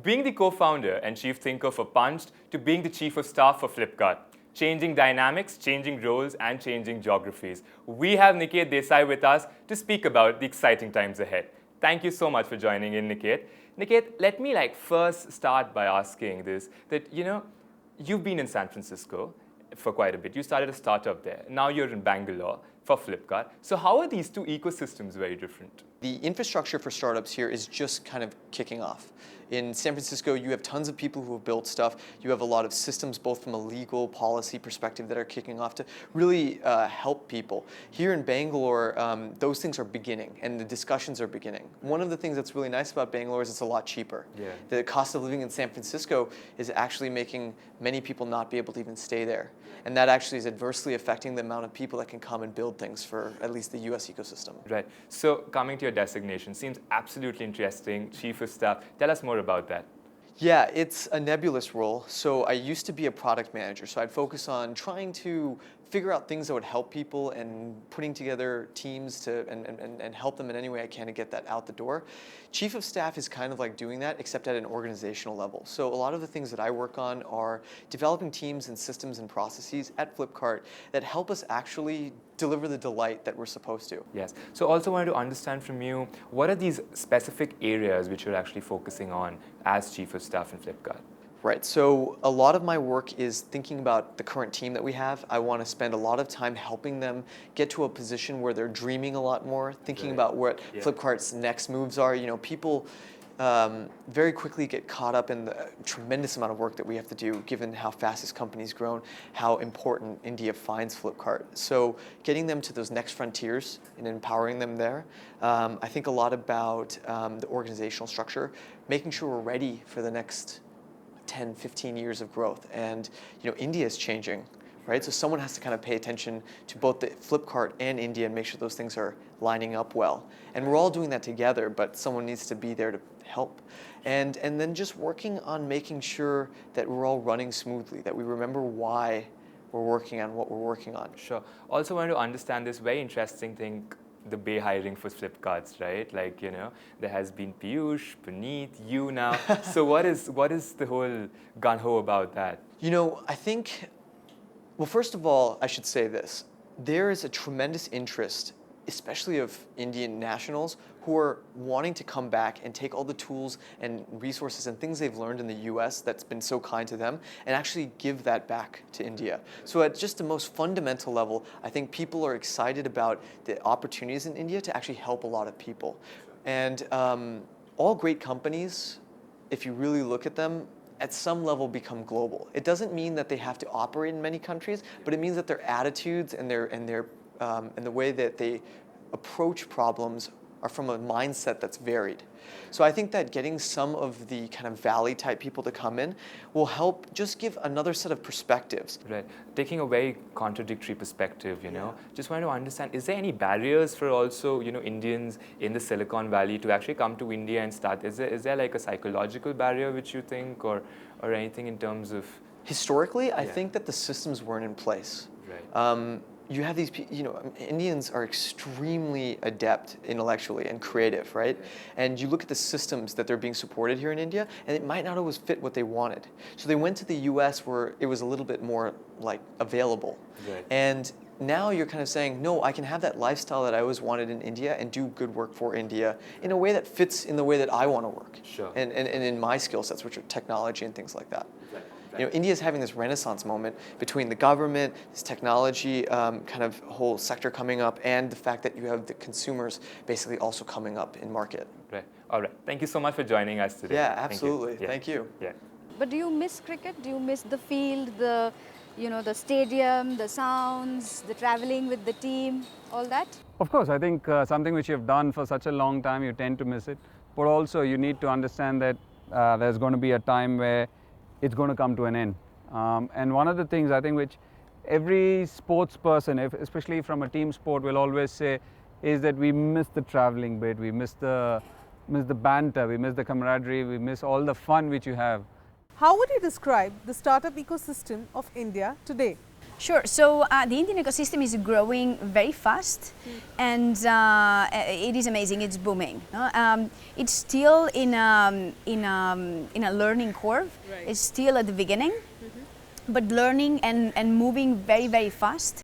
being the co-founder and chief thinker for Punched to being the chief of staff for Flipkart. Changing dynamics, changing roles, and changing geographies. We have Niketh Desai with us to speak about the exciting times ahead. Thank you so much for joining in, Niketh. Niketh, let me first start by asking this, that you've been in San Francisco for quite a bit. You started a startup there. Now you're in Bangalore for Flipkart. So how are these two ecosystems very different? The infrastructure for startups here is just kind of kicking off. In San Francisco, you have tons of people who have built stuff. You have a lot of systems, both from a legal policy perspective, that are kicking off to really help people. Here in Bangalore, those things are beginning, and the discussions are beginning. One of the things that's really nice about Bangalore is it's a lot cheaper. Yeah. The cost of living in San Francisco is actually making many people not be able to even stay there. And that actually is adversely affecting the amount of people that can come and build things for at least the US ecosystem. Right. So coming to your designation, seems absolutely interesting. Chief of Staff. Tell us more about that. Yeah, it's a nebulous role. So I used to be a product manager, so I'd focus on trying to figure out things that would help people and putting together teams to and help them in any way I can to get that out the door. Chief of Staff is kind of like doing that, except at an organizational level. So a lot of the things that I work on are developing teams and systems and processes at Flipkart that help us actually deliver the delight that we're supposed to. Yes. So also wanted to understand from you, what are these specific areas which you're actually focusing on as Chief of Staff in Flipkart? Right, so a lot of my work is thinking about the current team that we have. I want to spend a lot of time helping them get to a position where they're dreaming a lot more, thinking about what Flipkart's next moves are. People very quickly get caught up in the tremendous amount of work that we have to do, given how fast this company's grown, how important India finds Flipkart. So getting them to those next frontiers and empowering them there. I think a lot about the organizational structure, making sure we're ready for the next 10, 15 years of growth. And India is changing, right? So someone has to kind of pay attention to both the Flipkart and India and make sure those things are lining up well. And we're all doing that together, but someone needs to be there to help. And then just working on making sure that we're all running smoothly, that we remember why we're working on what we're working on. Sure. Also wanted to understand this very interesting thing, the Bay hiring for Flipkarts, right? There has been Piyush, Puneet, you now. So what is the whole gung-ho about that? I think, well, first of all, I should say this. There is a tremendous interest, especially of Indian nationals, who are wanting to come back and take all the tools and resources and things they've learned in the US that's been so kind to them and actually give that back to India. So at just the most fundamental level, I think people are excited about the opportunities in India to actually help a lot of people. And all great companies, if you really look at them, at some level become global. It doesn't mean that they have to operate in many countries, but it means that their attitudes and the way that they approach problems are from a mindset that's varied. So I think that getting some of the kind of valley type people to come in will help just give another set of perspectives. Right. Taking a very contradictory perspective, just want to understand, is there any barriers for also, Indians in the Silicon Valley to actually come to India and start? Is there like a psychological barrier which you think or anything in terms of? Historically, I think that the systems weren't in place. Right. You have these, Indians are extremely adept intellectually and creative, right? And you look at the systems that they're being supported here in India, and it might not always fit what they wanted. So they went to the US where it was a little bit more available. Right. And now you're kind of saying, no, I can have that lifestyle that I always wanted in India and do good work for India in a way that fits in the way that I want to work. Sure. And in my skill sets, which are technology and things like that. Right. India is having this renaissance moment between the government, this technology kind of whole sector coming up, and the fact that you have the consumers basically also coming up in market. Right. All right. Thank you so much for joining us today. Yeah, absolutely. Thank you. Yeah. But do you miss cricket? Do you miss the field, the stadium, the sounds, the traveling with the team, all that? Of course, I think something which you've done for such a long time, you tend to miss it. But also you need to understand that there's going to be a time where it's going to come to an end. And one of the things I think which every sports person, especially from a team sport, will always say is that we miss the traveling bit, we miss the banter, we miss the camaraderie, we miss all the fun which you have. How would you describe the startup ecosystem of India today? Sure. So the Indian ecosystem is growing very fast, and it is amazing. It's booming. No? It's still in a learning curve. Right. It's still at the beginning, but learning and moving very fast.